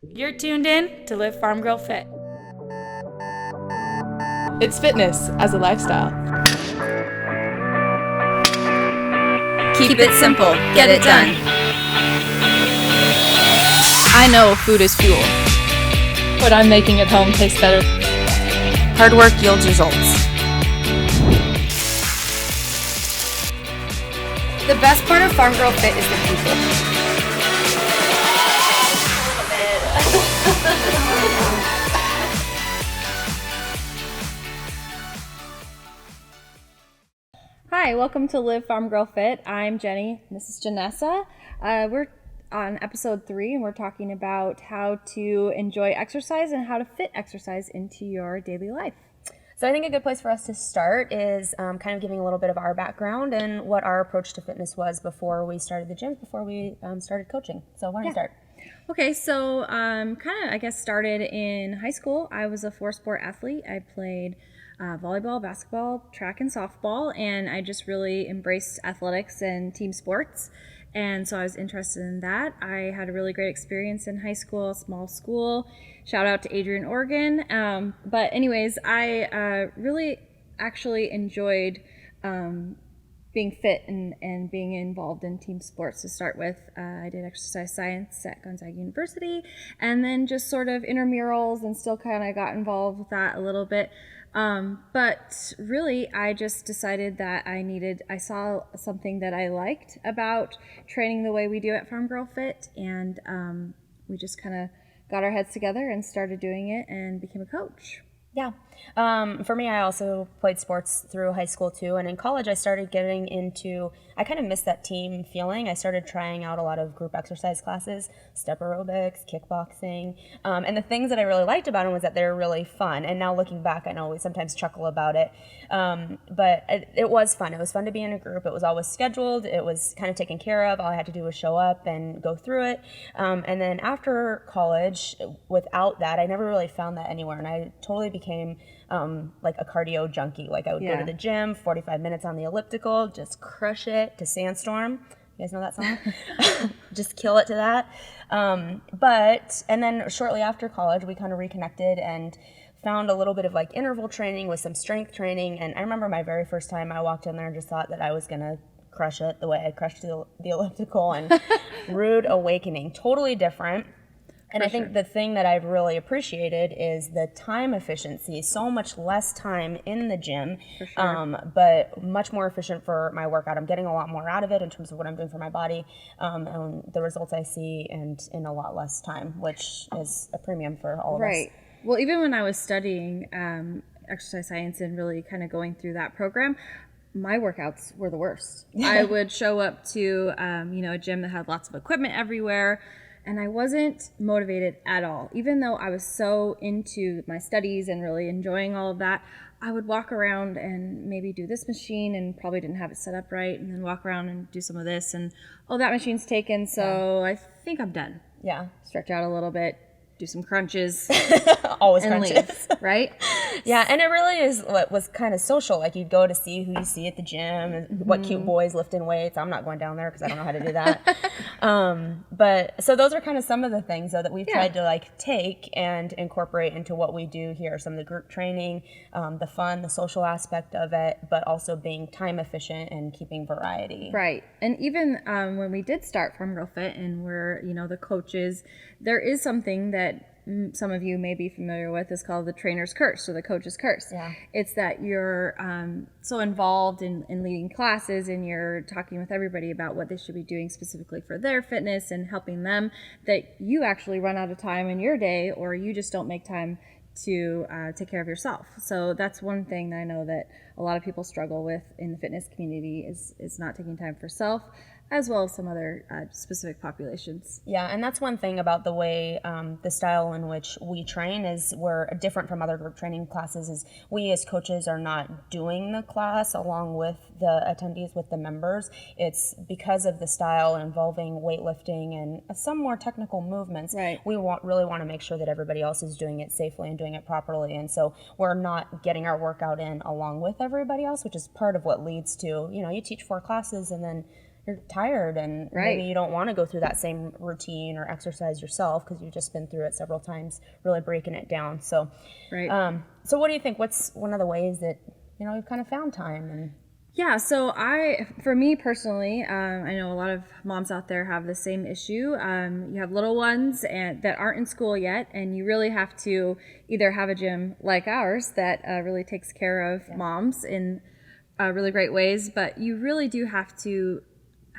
You're tuned in to Live Farm Girl Fit. It's fitness as a lifestyle. Keep it simple, get it done. I know food is fuel. What I'm making at home tastes better. Hard work yields results. The best part of Farm Girl Fit is the people. Hi, welcome to Live Farm Girl Fit. I'm Jenny. This is Janessa. We're on episode 3, and we're talking about how to enjoy exercise and how to fit exercise into your daily life. So I think a good place for us to start is kind of giving a little bit of our background and what our approach to fitness was before we started the gym, before we started coaching. So why don't you start? Okay, so started in high school. I was a 4-sport athlete. I played volleyball, basketball, track, and softball, and I just really embraced athletics and team sports. And so I was interested in that. I had a really great experience in high school, small school. Shout out to Adrian, Oregon. But anyways, I really actually enjoyed being fit and being involved in team sports to start with. I did exercise science at Gonzaga University, and then just sort of intramurals, and still kind of got involved with that a little bit. But really, I just decided that I saw something that I liked about training the way we do at Farm Girl Fit, and we just kind of got our heads together and started doing it and became a coach. Yeah. For me, I also played sports through high school too. And in college, I started getting into, I kind of missed that team feeling. I started trying out a lot of group exercise classes, step aerobics, kickboxing. And the things that I really liked about them was that they were really fun. And now looking back, I know we sometimes chuckle about it. But it was fun. It was fun to be in a group. It was always scheduled. It was kind of taken care of. All I had to do was show up and go through it. And then after college, without that, I never really found that anywhere. And I totally became like a cardio junkie. Like I would go to the gym, 45 minutes on the elliptical, just crush it to Sandstorm. You guys know that song? Just kill it to that. And then shortly after college, we kind of reconnected and found a little bit of like interval training with some strength training. And I remember my very first time I walked in there and just thought that I was going to crush it the way I crushed the elliptical, and rude awakening, totally different. And I think the thing that I've really appreciated is the time efficiency. So much less time in the gym, but much more efficient for my workout. I'm getting a lot more out of it in terms of what I'm doing for my body, and the results I see, and in a lot less time, which is a premium for all of us. Right. Well, even when I was studying exercise science and really kind of going through that program, my workouts were the worst. I would show up to a gym that had lots of equipment everywhere, and I wasn't motivated at all. Even though I was so into my studies and really enjoying all of that, I would walk around and maybe do this machine and probably didn't have it set up right, and then walk around and do some of this, and that machine's taken, so I think I'm done. Yeah. Stretch out a little bit, do some crunches, always and crunches. leave, right? Yeah, and it really is what was kind of social. Like you'd go to see who you see at the gym, and what cute boys lifting weights. I'm not going down there because I don't know how to do that. But so those are kind of some of the things though that we've tried to like take and incorporate into what we do here. Some of the group training, the fun, the social aspect of it, but also being time efficient and keeping variety. Right. And even when we did start Farm Girl Fit and we're, the coaches, there is something that some of you may be familiar with is called the trainer's curse or the coach's curse. Yeah. It's that you're so involved in leading classes, and you're talking with everybody about what they should be doing specifically for their fitness and helping them, that you actually run out of time in your day, or you just don't make time to take care of yourself. So that's one thing that I know that a lot of people struggle with in the fitness community is not taking time for self, as well as some other specific populations. Yeah, and that's one thing about the way, the style in which we train is we're different from other group training classes, is we as coaches are not doing the class along with the attendees, with the members. It's because of the style involving weightlifting and some more technical movements. Right. We really want to make sure that everybody else is doing it safely and doing it properly, and so we're not getting our workout in along with everybody else, which is part of what leads to, you teach 4 classes and then you're tired and Right. maybe you don't want to go through that same routine or exercise yourself because you've just been through it several times, really breaking it down. So, Right. so what do you think? What's one of the ways that, you've kind of found time? And Yeah, so for me personally, I know a lot of moms out there have the same issue. You have little ones that aren't in school yet, and you really have to either have a gym like ours that really takes care of moms in really great ways, but you really do have to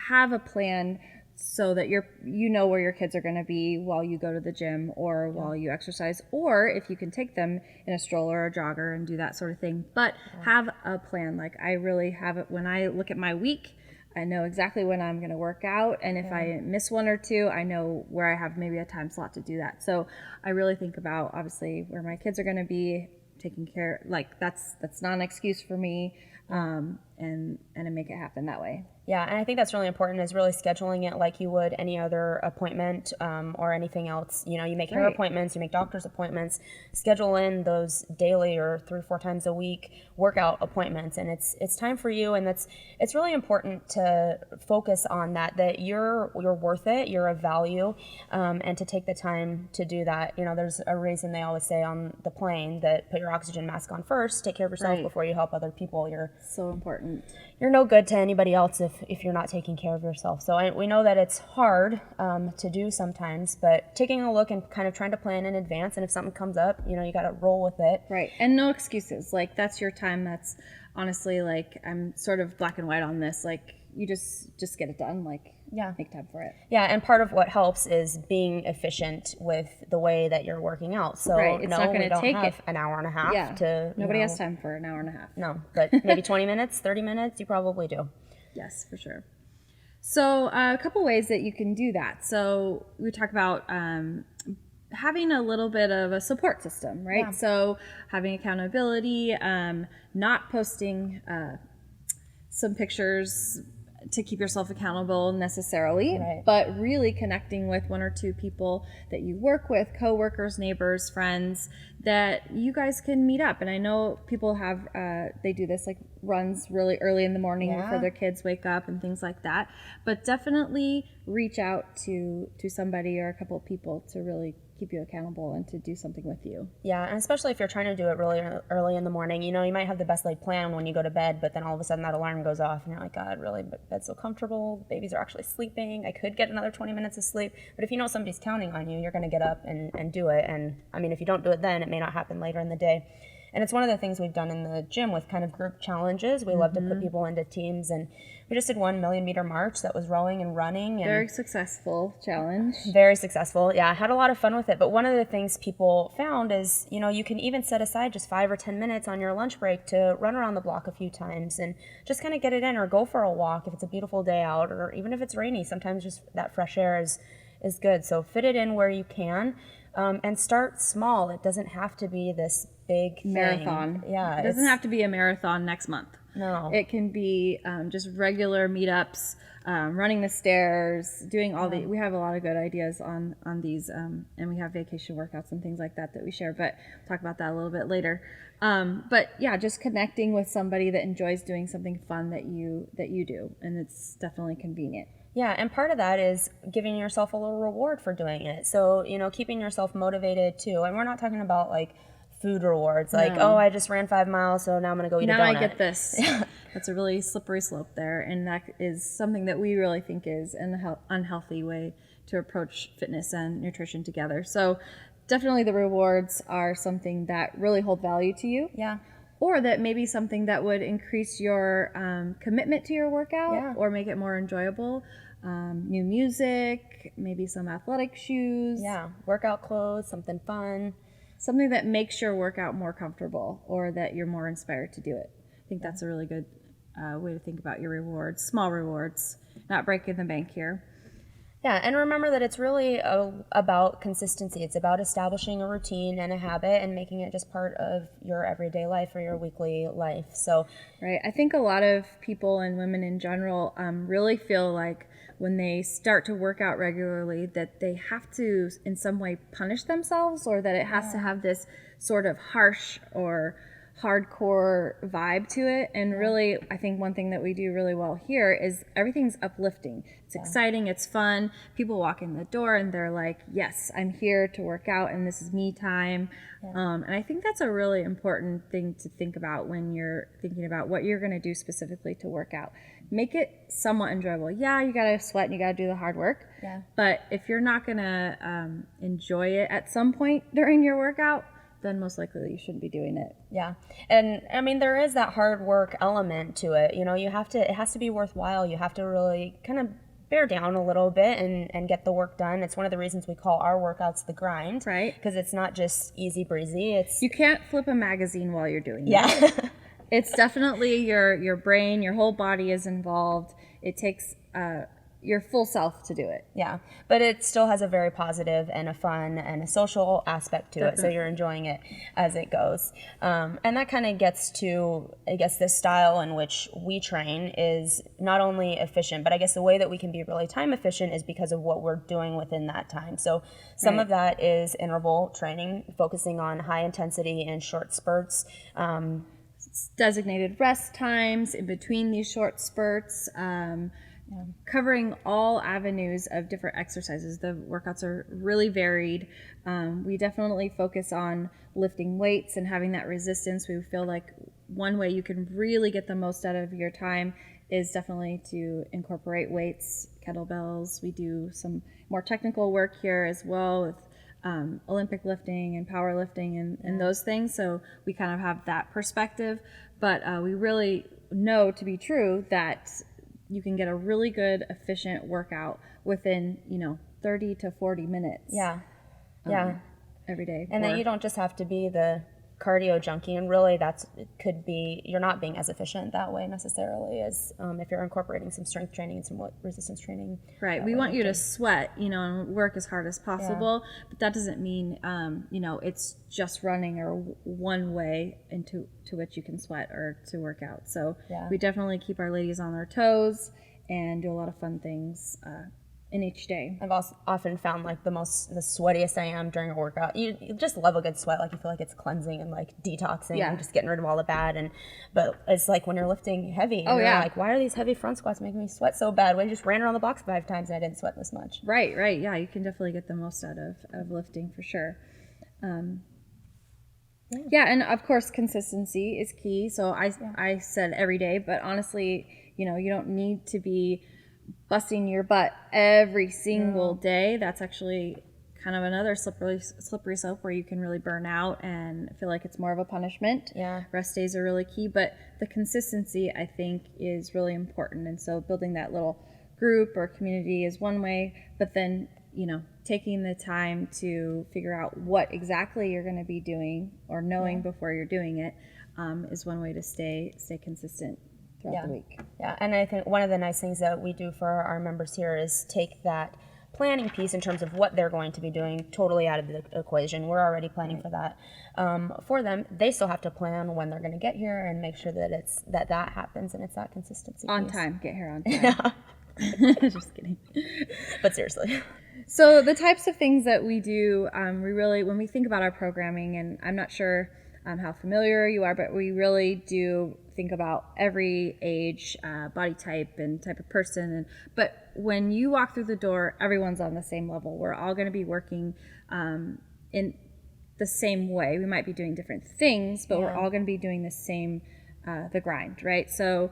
have a plan so that you know where your kids are going to be while you go to the gym or while you exercise, or if you can take them in a stroller or a jogger and do that sort of thing. But have a plan. Like I really have it when I look at my week. I know exactly when I'm going to work out, and if I miss one or two, I know where I have maybe a time slot to do that. So I really think about obviously where my kids are going to be, taking care. Like that's not an excuse for me, and to make it happen that way. yeah, and I think that's really important, is really scheduling it like you would any other appointment or anything else. You make hair Right. appointments, you make doctor's appointments, schedule in those daily or 3 or 4 times a week workout appointments, and it's time for you. And it's really important to focus on that you're worth it, you're of value, and to take the time to do that. There's a reason they always say on the plane that put your oxygen mask on first, take care of yourself Right. before you help other people. So important. You're no good to anybody else if you're not taking care of yourself. So we know that it's hard to do sometimes, but taking a look and kind of trying to plan in advance, and if something comes up, you got to roll with it. Right. And no excuses. Like that's your time. That's honestly, like, I'm sort of black and white on this. Like you just get it done. Like Yeah. make time for it. Yeah, and part of what helps is being efficient with the way that you're working out. So Right, it's no, not we gonna don't take have an hour and a half Yeah. to. Nobody has time for an hour and a half. No, but maybe 20 minutes, 30 minutes, you probably do. Yes, for sure. So a couple ways that you can do that. So we talk about having a little bit of a support system, right? Yeah. So having accountability, not posting some pictures to keep yourself accountable necessarily, Right. but really connecting with 1 or 2 people that you work with, coworkers, neighbors, friends, that you guys can meet up. And I know people have, they do this like runs really early in the morning Yeah. before their kids wake up and things like that. But definitely reach out to somebody or a couple of people to really keep you accountable and to do something with you. Yeah, and especially if you're trying to do it really early in the morning, you might have the best laid plan when you go to bed, but then all of a sudden that alarm goes off and you're like, God, really, bed's so comfortable, the babies are actually sleeping, I could get another 20 minutes of sleep. But if you know somebody's counting on you, you're going to get up and do it. And I mean, if you don't do it then, it may not happen later in the day. And it's one of the things we've done in the gym with kind of group challenges. We love to put people into teams, and we just did 1 million meter march that was rowing and running. And Very successful challenge. very successful. Yeah, I had a lot of fun with it. But one of the things people found is, you can even set aside just 5 or 10 minutes on your lunch break to run around the block a few times and just kind of get it in, or go for a walk if it's a beautiful day out, or even if it's rainy. Sometimes just that fresh air is good. So fit it in where you can, and start small. It doesn't have to be this big thing. Marathon. Yeah, It doesn't have to be a marathon next month. No. It can be just regular meetups, running the stairs, doing all we have a lot of good ideas on these, and we have vacation workouts and things like that we share, but we'll talk about that a little bit later. But yeah, just connecting with somebody that enjoys doing something fun that you do, and it's definitely convenient. Yeah, and part of that is giving yourself a little reward for doing it. So, keeping yourself motivated too. And we're not talking about like food rewards, like, No. oh, I just ran 5 miles, so now I'm going to go eat Now a donut. I get this. That's a really slippery slope there, and that is something that we really think is an unhealthy way to approach fitness and nutrition together. So definitely the rewards are something that really hold value to you. Yeah. Or that may be something that would increase your commitment to your workout, Yeah. or make it more enjoyable. New music, maybe some athletic shoes. Yeah. Workout clothes, something fun. Something that makes your workout more comfortable, or that you're more inspired to do it. I think that's a really good way to think about your rewards. Small rewards, not breaking the bank here. Yeah, and remember that it's really about consistency. It's about establishing a routine and a habit and making it just part of your everyday life or your weekly life. So, Right. I think a lot of people and women in general really feel like when they start to work out regularly that they have to in some way punish themselves, or that it has to have this sort of harsh or hardcore vibe to it. And really, I think one thing that we do really well here is everything's uplifting. It's exciting, it's fun. People walk in the door and they're like, yes, I'm here to work out and this is me time. And I think that's a really important thing to think about when you're thinking about what you're going to do specifically to work out. Make it somewhat enjoyable. Yeah, you got to sweat and you got to do the hard work. Yeah. But if you're not going to enjoy it at some point during your workout, then most likely you shouldn't be doing it. Yeah. And I mean, there is that hard work element to it. You know, it has to be worthwhile. You have to really kind of bear down a little bit and get the work done. It's one of the reasons we call our workouts the grind. Right. Because it's not just easy breezy. You can't flip a magazine while you're doing it. Yeah. It's definitely your brain, your whole body is involved. It takes your full self to do it. Yeah, but it still has a very positive and a fun and a social aspect to it, so you're enjoying it as it goes. And that kind of gets to, I guess, this style in which we train is not only efficient, but I guess the way that we can be really time efficient is because of what we're doing within that time. So some of that is interval training, focusing on high intensity and short spurts. Designated rest times in between these short spurts. Covering all avenues of different exercises. The workouts are really varied. We definitely focus on lifting weights and having that resistance. We feel like one way you can really get the most out of your time is definitely to incorporate weights, kettlebells. We do some more technical work here as well with Olympic lifting and powerlifting and those things. So we kind of have that perspective. But we really know to be true that you can get a really good, efficient workout within, 30 to 40 minutes. Yeah. Every day. And then you don't just have to be the cardio junkie, and really you're not being as efficient that way necessarily as if you're incorporating some strength training and some resistance training. Right. We want you to sweat, and work as hard as possible, but that doesn't mean, it's just running or one way to which you can sweat or to work out. So we definitely keep our ladies on their toes and do a lot of fun things in each day. I've also often found like the sweatiest I am during a workout. You just love a good sweat, like you feel like it's cleansing and like detoxing and just getting rid of all the bad. But it's like when you're lifting heavy, and you're like, why are these heavy front squats making me sweat so bad? When I just ran around the box 5 times and I didn't sweat this much. Right. Yeah, you can definitely get the most out of lifting for sure. And of course consistency is key. So I said every day, but honestly, you don't need to be busting your butt every single day. That's actually kind of another slippery slope where you can really burn out and feel like it's more of a punishment. Rest days are really key, but the consistency I think is really important. And so building that little group or community is one way, but then taking the time to figure out what exactly you're going to be doing or knowing before you're doing it is one way to stay consistent throughout the week. Yeah, and I think one of the nice things that we do for our members here is take that planning piece in terms of what they're going to be doing totally out of the equation. We're already planning for that. For them, they still have to plan when they're going to get here and make sure that that happens and it's that consistency on piece. time. Get here on time. Just kidding. But seriously. So the types of things that we do, when we think about our programming, and I'm not sure how familiar you are, but we really do think about every age, body type, and type of person. But when you walk through the door, everyone's on the same level. We're all going to be working in the same way. We might be doing different things, but we're all going to be doing the same, the grind, right? So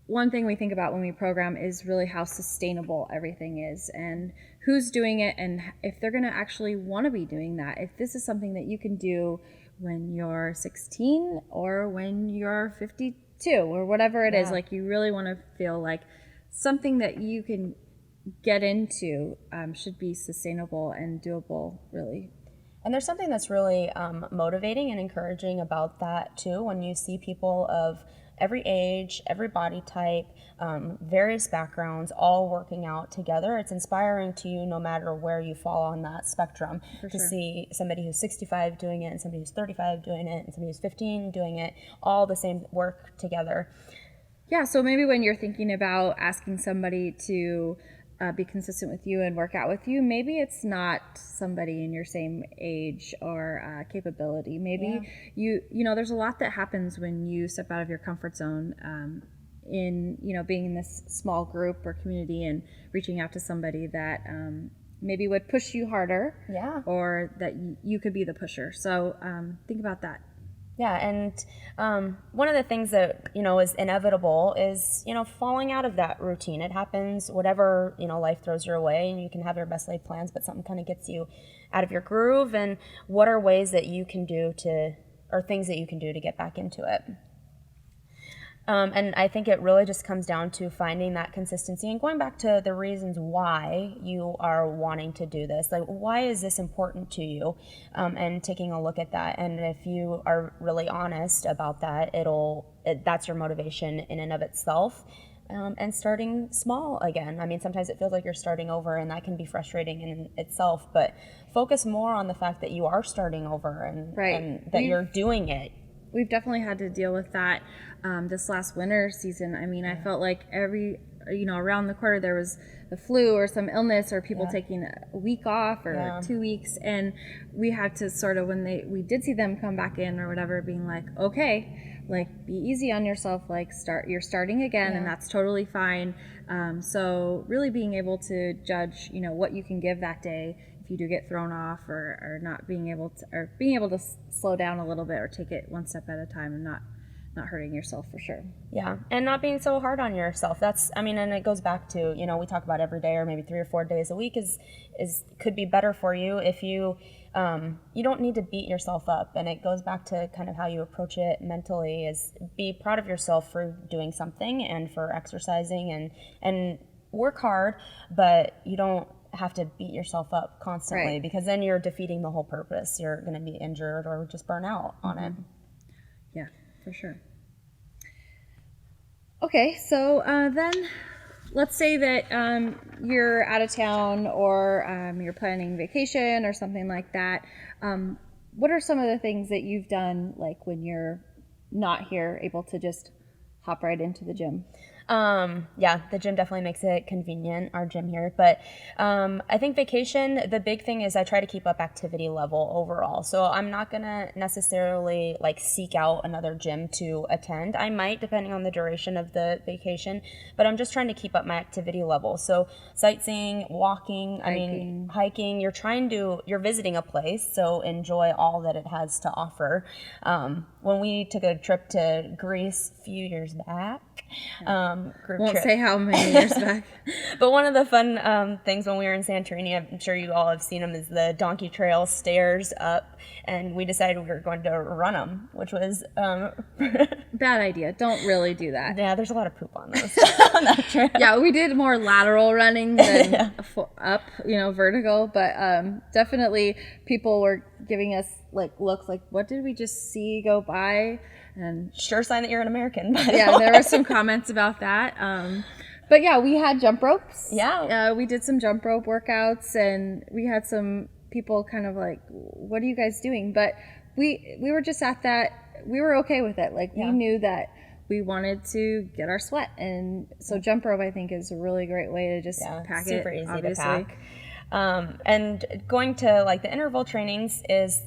one thing we think about when we program is really how sustainable everything is and who's doing it and if they're going to actually want to be doing that. If this is something that you can do when you're 16 or when you're 52 or whatever it is, like you really want to feel like something that you can get into should be sustainable and doable, really. And there's something that's really motivating and encouraging about that too, when you see people of every age, every body type, various backgrounds, all working out together. It's inspiring to you no matter where you fall on that spectrum. To see somebody who's 65 doing it and somebody who's 35 doing it and somebody who's 15 doing it, all the same work together. Yeah, so maybe when you're thinking about asking somebody to be consistent with you and work out with you. Maybe it's not somebody in your same age or capability. Maybe you know, there's a lot that happens when you step out of your comfort zone in, you know, being in this small group or community and reaching out to somebody that maybe would push you harder, or that you could be the pusher. So think about that. Yeah, and one of the things that, you know, is inevitable is, you know, falling out of that routine. It happens, whatever, you know, life throws your way, and you can have your best laid plans, but something kind of gets you out of your groove. And what are ways that you can do to, or things that you can do to get back into it? And I think it really just comes down to finding that consistency and going back to the reasons why you are wanting to do this. Like, why is this important to you? And taking a look at that. And if you are really honest about that, that's your motivation in and of itself. And starting small again. I mean, sometimes it feels like you're starting over, and that can be frustrating in itself, but focus more on the fact that you are starting over and that you're doing it. We've definitely had to deal with that this last winter season. I mean, I felt like around the quarter there was the flu or some illness or people taking a week off or 2 weeks. And we had to sort of, when we did see them come back in or whatever, being like, okay, like, be easy on yourself, like, you're starting again, and that's totally fine. So really being able to judge, you know, what you can give that day if you do get thrown off, or not being able to slow down a little bit or take it one step at a time and not hurting yourself, for sure. Yeah, and not being so hard on yourself. And it goes back to, you know, we talk about every day or maybe 3 or 4 days a week could be better for you if you don't need to beat yourself up. And it goes back to kind of how you approach it mentally, is be proud of yourself for doing something and for exercising and work hard, but you don't have to beat yourself up constantly, because then you're defeating the whole purpose. You're going to be injured or just burn out on it. Yeah, for sure. Okay, so then let's say that you're out of town, or you're planning vacation or something like that. What are some of the things that you've done, like when you're not here, able to just hop right into the gym? The gym definitely makes it convenient, our gym here. But I think vacation, the big thing is I try to keep up activity level overall. So I'm not going to necessarily like seek out another gym to attend. I might, depending on the duration of the vacation, but I'm just trying to keep up my activity level. So sightseeing, walking, hiking, you're visiting a place, so enjoy all that it has to offer. When we took a trip to Greece a few years back, Won't say how many years back. But one of the fun things when we were in Santorini, I'm sure you all have seen them, is the donkey trail stairs up, and we decided we were going to run them, which was bad idea. Don't really do that. Yeah, there's a lot of poop on those on that trail. Yeah, we did more lateral running than up, vertical, but definitely people were giving us like looks like, what did we just see go by? And sure sign that you're an American. Yeah, there were some comments about that. But yeah, we had jump ropes. Yeah. We did some jump rope workouts, and we had some people kind of like, what are you guys doing? But we were just at that, we were okay with it. Like, we knew that we wanted to get our sweat. And so jump rope, I think, is a really great way to just pack it. Super easy obviously. to pack. And going to like the interval trainings is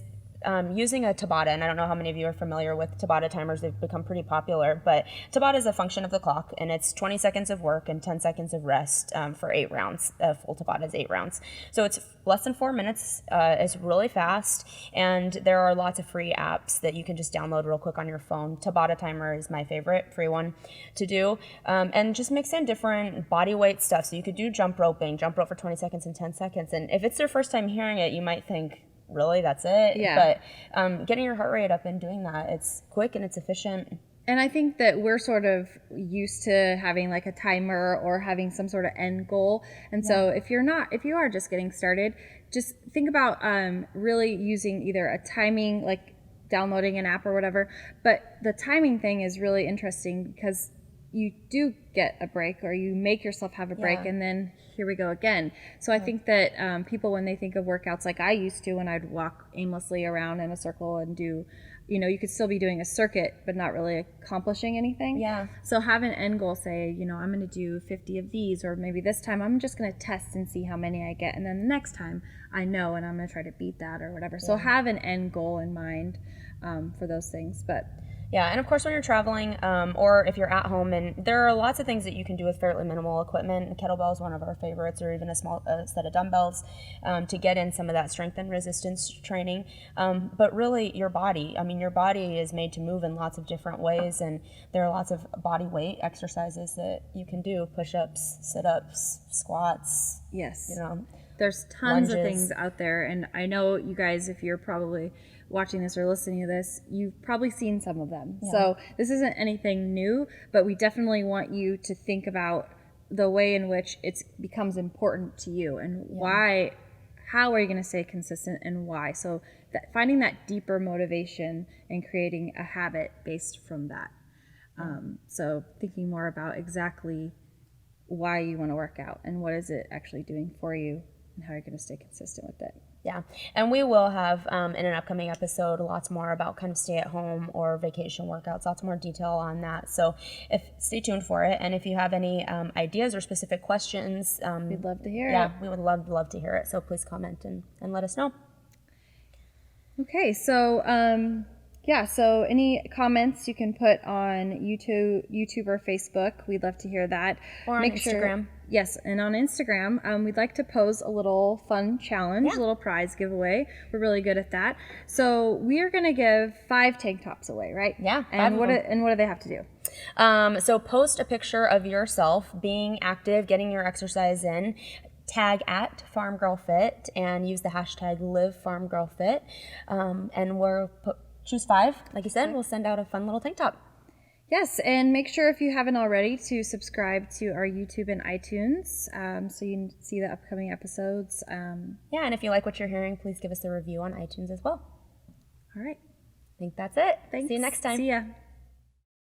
using a Tabata, and I don't know how many of you are familiar with Tabata timers. They've become pretty popular, but Tabata is a function of the clock, and it's 20 seconds of work and 10 seconds of rest for 8 rounds. Full Tabata is 8 rounds. So it's less than 4 minutes. It's really fast, and there are lots of free apps that you can just download real quick on your phone. Tabata timer is my favorite free one to do, and just mix in different body weight stuff. So you could do jump rope for 20 seconds and 10 seconds, and if it's their first time hearing it, you might think, really, that's it? Yeah. But getting your heart rate up and doing that, it's quick and it's efficient. And I think that we're sort of used to having like a timer or having some sort of end goal. And so if you are just getting started, just think about really using either a timing, like downloading an app or whatever. But the timing thing is really interesting because you do get a break, or you make yourself have a break, Yeah. and then here we go again. So I think that people, when they think of workouts like I used to when I'd walk aimlessly around in a circle and do, you could still be doing a circuit but not really accomplishing anything. Yeah. So have an end goal, say, I'm going to do 50 of these, or maybe this time I'm just going to test and see how many I get, and then the next time I know and I'm going to try to beat that or whatever. So have an end goal in mind for those things. But Yeah, and of course when you're traveling, or if you're at home, and there are lots of things that you can do with fairly minimal equipment. Kettlebell is one of our favorites, or even a small set of dumbbells to get in some of that strength and resistance training. But really, your body is made to move in lots of different ways, and there are lots of body weight exercises that you can do: push-ups, sit-ups, squats. yes, There's tons of lunges. things out there, and I know you guys, if you're probably watching this or listening to this, you've probably seen some of them. So this isn't anything new, but we definitely want you to think about the way in which it becomes important to you, and how are you going to stay consistent, and why. So finding that deeper motivation and creating a habit based from that. So thinking more about exactly why you want to work out and what is it actually doing for you, and how you're going to stay consistent with it. Yeah, and we will have in an upcoming episode lots more about kind of stay-at-home or vacation workouts, lots more detail on that. So stay tuned for it, and if you have any ideas or specific questions, We'd love to hear it. Yeah, we would love to hear it. So please comment and let us know. Okay, so so any comments you can put on YouTube or Facebook. We'd love to hear that. Or on Instagram. Yes, and on Instagram, we'd like to pose a little fun challenge, a little prize giveaway. We're really good at that. So we are going to give 5 tank tops away, right? Yeah, 5 And of what them. do they have to do? So post a picture of yourself being active, getting your exercise in. Tag at FarmGirlFit and use the hashtag LiveFarmGirlFit. And choose 5. Like you said, we'll send out a fun little tank top. Yes, and make sure, if you haven't already, to subscribe to our YouTube and iTunes so you can see the upcoming episodes. Yeah, and if you like what you're hearing, please give us a review on iTunes as well. All right. I think that's it. Thanks. See you next time. See ya.